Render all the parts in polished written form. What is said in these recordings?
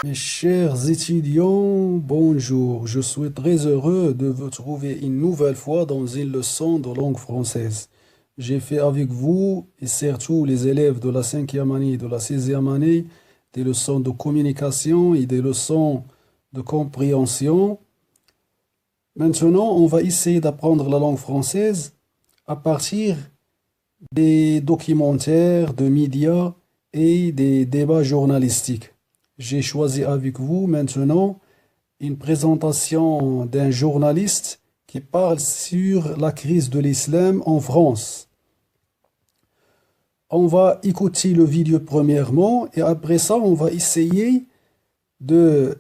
Mes chers étudiants, bonjour. Je suis très heureux de vous trouver une nouvelle fois dans une leçon de langue française. J'ai fait avec vous, et surtout les élèves de la cinquième année et de la sixième année, des leçons de communication et des leçons de compréhension. Maintenant, on va essayer d'apprendre la langue française à partir des documentaires, de médias et des débats journalistiques. J'ai choisi avec vous maintenant une présentation d'un journaliste qui parle sur la crise de l'islam en France. On va écouter le vidéo premièrement et après ça, on va essayer de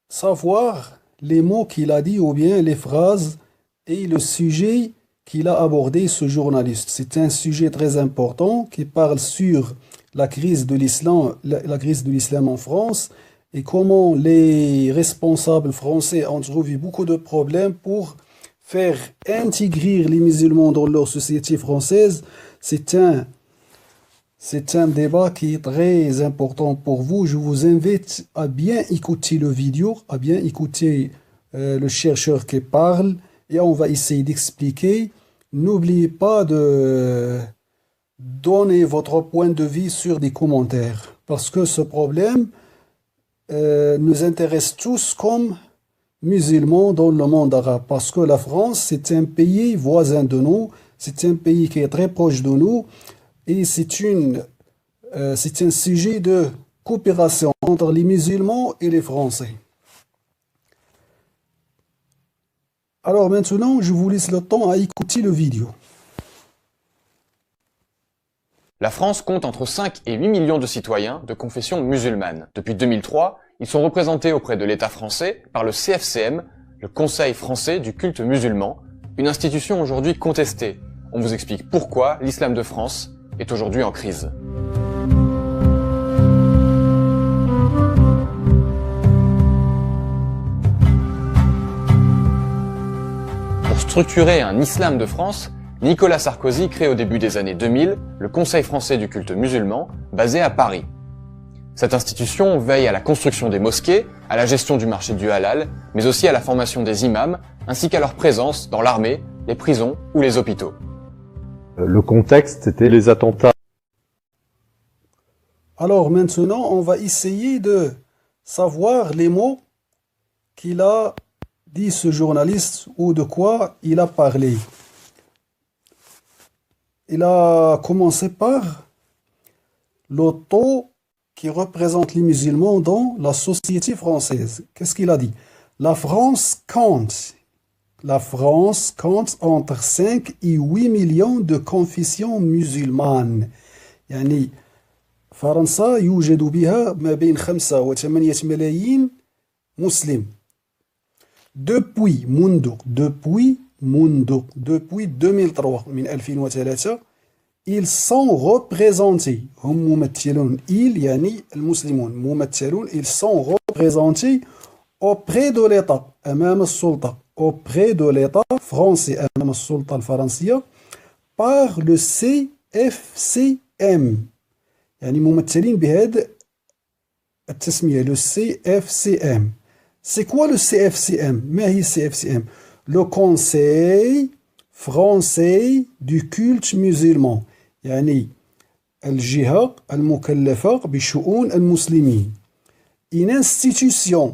savoir les mots qu'il a dit ou bien les phrases et le sujet qu'il a abordé ce journaliste. C'est un sujet très important qui parle sur la crise de l'islam en France et comment les responsables français ont trouvé beaucoup de problèmes pour faire intégrer les musulmans dans leur société française. C'est un débat qui est très important pour vous. Je vous invite à bien écouter le vidéo, à bien écouter le chercheur qui parle et on va essayer d'expliquer. N'oubliez pas de donner votre point de vue sur des commentaires parce que ce problème nous intéresse tous comme musulmans dans le monde arabe parce que la France, c'est un pays voisin de nous, c'est un pays qui est très proche de nous et c'est un sujet de coopération entre les musulmans et les Français. Alors maintenant, je vous laisse le temps à écouter le vidéo. La France compte entre 5 et 8 millions de citoyens de confession musulmane. Depuis 2003, ils sont représentés auprès de l'État français par le CFCM, le Conseil français du culte musulman, une institution aujourd'hui contestée. On vous explique pourquoi l'islam de France est aujourd'hui en crise. Pour structurer un islam de France, Nicolas Sarkozy crée au début des années 2000 le Conseil français du culte musulman, basé à Paris. Cette institution veille à la construction des mosquées, à la gestion du marché du halal, mais aussi à la formation des imams, ainsi qu'à leur présence dans l'armée, les prisons ou les hôpitaux. Le contexte, c'était les attentats. Alors maintenant, on va essayer de savoir les mots qu'il a dit ce journaliste ou de quoi il a parlé. Il a commencé par le taux qui représente les musulmans dans la société française. Qu'est-ce qu'il a dit? La France compte entre 5 et 8 millions de confessions musulmanes. يعني فرنسا يوجد بها ما بين 5 و 8 ملايين مسلم. Depuis 2003 من 2003 ils sont représentés هم ممثلون يعني المسلمون ممثلون ils sont représentés auprès de l'État أمام السلطة auprès de l'État français أمام السلطة الفرنسية par le CFCM يعني ممثلين بهذا التسمية le CFCM. C'est quoi le CFCM? ما هي CFCM? Le Conseil français du culte musulman. يعني الجهة المكلفة بشؤون المسلمين. Une institution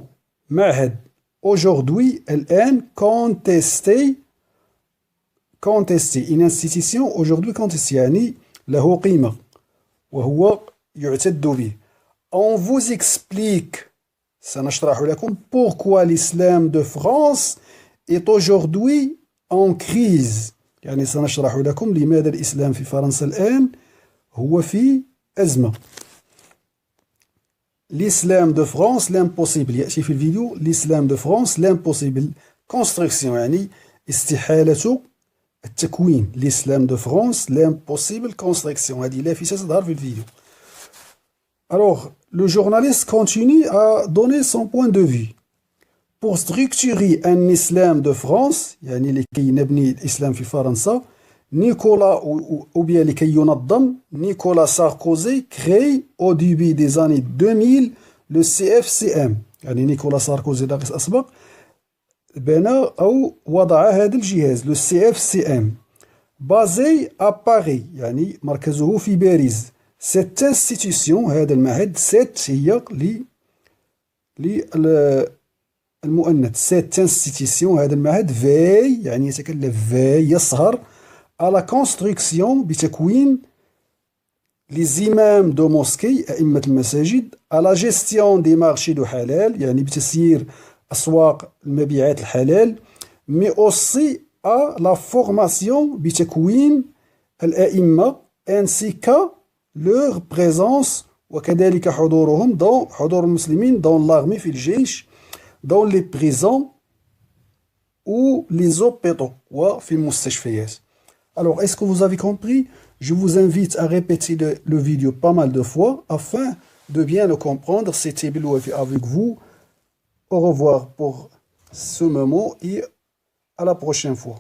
معهد aujourd'hui الآن contestée. Une institution aujourd'hui contestée يعني له قيمة وهو يعتد به. On vous explique سنشرح لكم pourquoi l'islam de France est aujourd'hui en crise. يعني سنشرح لكم لماذا الإسلام في فرنسا الآن هو في أزمة. L'islam de France, l'impossible. يأتي في الفيديو l'islam de France, l'impossible. Construction يعني استحالة التكوين. L'islam de France, l'impossible construction. هذه لافته تظهر في الفيديو. Alors, le journaliste continue à donner son point de vue. Pour structurer un islam de France, يعني لكي نبني الإسلام في فرنسا, Nicolas, ou bien لكي ينظم, Nicolas Sarkozy crée au début des années 2000 le CFCM يعني نيكولا ساركوزي الرئيس الأسبق بنى أو وضع هذا الجهاز le CFCM basé à Paris يعني مركزه في باريس. cette institution هذا المعهد cette هي المؤنث cette institution هذا المعهد veille يعني يتكلف veille يسهر à la construction بتكوين les imams de mosquées أئمة المساجد à la gestion des marchés de halal يعني بتسيير أسواق المبيعات الحلال mais aussi à la formation بتكوين الأئمة ainsi qu'à leur présence وكذلك حضورهم حضور المسلمين dans l'armée في الجيش dans les prisons ou les hôpitaux وفي المستشفيات. Alors, est-ce que vous avez compris? Je vous invite à répéter le vidéo pas mal de fois afin de bien le comprendre. C'était Bilouafi avec vous. Au revoir pour ce moment et à la prochaine fois.